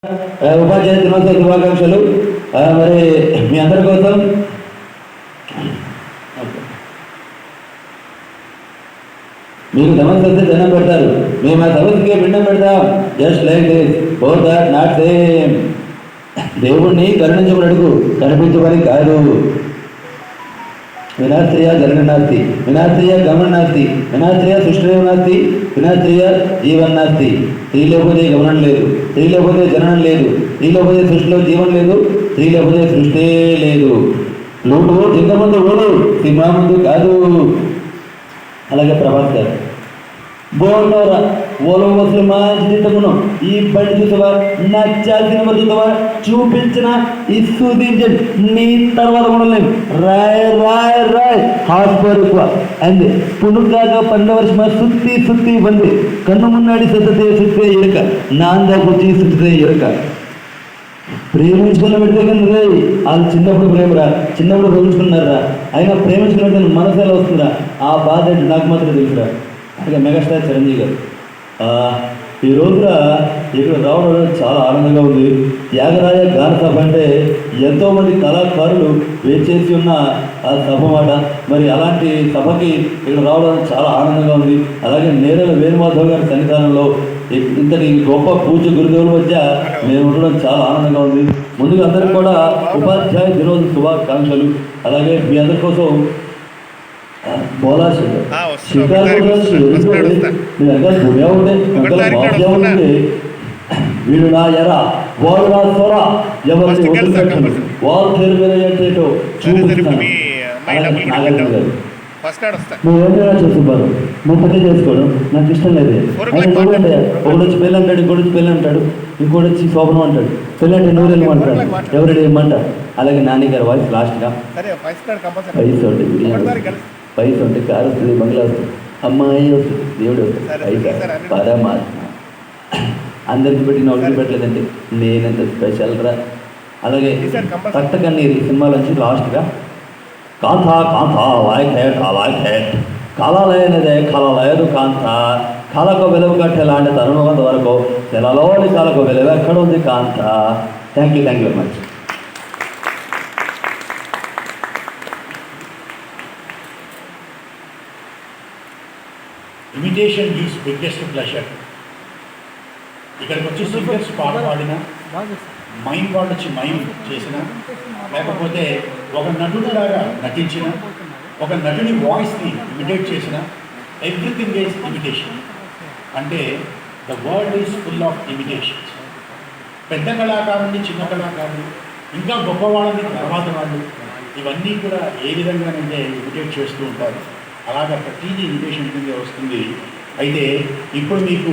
ఉపాధ్యాయ దినోత్సవ శుభాకాంక్షలు. మరి మీ అందరి కోసం మీకు సమస్య వస్తే దండం పెడతారు. మేము ఆ సమస్యకే పిండం పెడతాం. Just like this, both are not same. దేవుణ్ణి కరుణించమని అడుగు, కనిపించమని కాదు. వినాశ్రయ జనన నాస్తి, వినాశ్రయ గమన నాస్తి, వినాశ్రయ సృష్టి నాస్తి, వినాశ్రయ జీవన్ నాస్తి. స్త్రీ లేకపోతే గమనం లేదు, స్త్రీ లేకపోతే జననం లేదు, స్త్రీ లేకపోతే సృష్టిలో జీవం లేదు, స్త్రీ లేకపోతే సృష్టి లేదు. లూటు జింక ముందు ఓడు, సింహ ముందు కాదు. అలాగే ప్రభాస్ గారు బోనోరా ఓలో వసలు మంచి తగును. ఈ బండి చూసావా, నచ్చాల్సిన మరి చూసావా, చూపించిన ఇసుదించండి. నీ తర్వాత కూడా లేదు. రాయ్ రాయ్ రాయ్ హాస్పర్ అంది పునుగాక 12 வருஷமா சுத்தி சுத்தி வந்து கண்ணு முன்னாடி சத்தத்தை சுத்தே இருக்க நான் தான் குச்சி சுத்தே இருக்க. ప్రేమించుకున్న పెడితే కానీ రే వాళ్ళు చిన్నప్పుడు ప్రేమరా, చిన్నప్పుడు ప్రేమించుకున్నారా, అయినా ప్రేమించుకున్న పెడితే మనసు ఎలా వస్తుందా, ఆ బాధ నాకు మాత్రం తెలుసురా. అలాగే మెగాస్టార్ చిరంజీవి గారు ఈ రోజున ఇక్కడ రావడం చాలా ఆనందంగా ఉంది. త్యాగరాయ గాన సభ అంటే ఎంతోమంది కళాకారులు వేచేసి ఉన్న ఆ సభ మాట. మరి అలాంటి సభకి ఇక్కడ రావడం చాలా ఆనందంగా ఉంది. అలాగే నేరేల వేణుమాధవ్ గారి సన్నిధానంలో ఇంతటి గొప్ప పూజ గురుదేవుల మధ్య మేము ఉండడం చాలా ఆనందంగా ఉంది. ముందుగా అందరికీ కూడా ఉపాధ్యాయ దినోత్సవ శుభాకాంక్షలు. అలాగే మీ అందరి కోసం వీడు నా ఎరా వాడు నా స్వర ఎవరిని వదిలిపెట్టను, వారు తెరువేటో చూపిస్తాను. నువ్వు ఏమైనా చూసుకున్నారు, నువ్వు పెళ్లి చేసుకోవడం నాకు ఇష్టం లేదు. చూడండి, ఒకటి వచ్చి పెళ్ళి అంటాడు, ఇంకోటి వచ్చి పెళ్ళి అంటాడు, ఇంకోటి వచ్చి శోభనం అంటాడు. పెళ్ళి అంటే నువ్వు వెళ్ళమంటాడు, ఎవరు ఏమంటారు. అలాగే నాని గారి వాయిస్ లాస్ట్గా పైస ఉంటే కారు వస్తుంది, బంగ్లా వస్తుంది, అమ్మాయి వస్తుంది, దేవుడు వస్తుంది, అయితే పరమాత్మ అందరికి పెట్టిన ఒకటి పెట్టలేదంటే నేనంత స్పెషల్ రా. అలాగే రక్త కన్నీరు సినిమాల నుంచి లాస్ట్గా కాంత కాంత వాయిస్ హెడ్ ఆ వాయిస్ హెడ్ కళలైనదే కళలేదు కాంత కళకు వెలువ కట్టేలాంటి తరుణంత వరకు నెలలోని కళకు వెలువ ఎక్కడ ఉంది కాంత. Thank you very much. Imitation is biggest pleasure. ఇక్కడికి వచ్చి సింగర్స్ పాట పాడిన, మైమ్ వాళ్ళు వచ్చి మైమ్ చేసిన, లేకపోతే ఒక నటుడిలాగా నటించిన, ఒక నటుని వాయిస్ని ఇమిటేట్ చేసిన, ఎవ్రీథింగ్ ఈజ్ ఇమిటేషన్. అంటే the world is full of imitations. పెద్ద కళాకారుని, చిన్న కళాకారులు, ఇంకా గొప్పవాళ్ళని, తర్వాత వాళ్ళు, ఇవన్నీ కూడా ఏ విధంగానంటే ఇమిటేట్ చేస్తూ ఉంటారు. అలాగా ప్రతిదీ ఇమిటేషన్ కింద వస్తుంది. అయితే ఇప్పుడు మీకు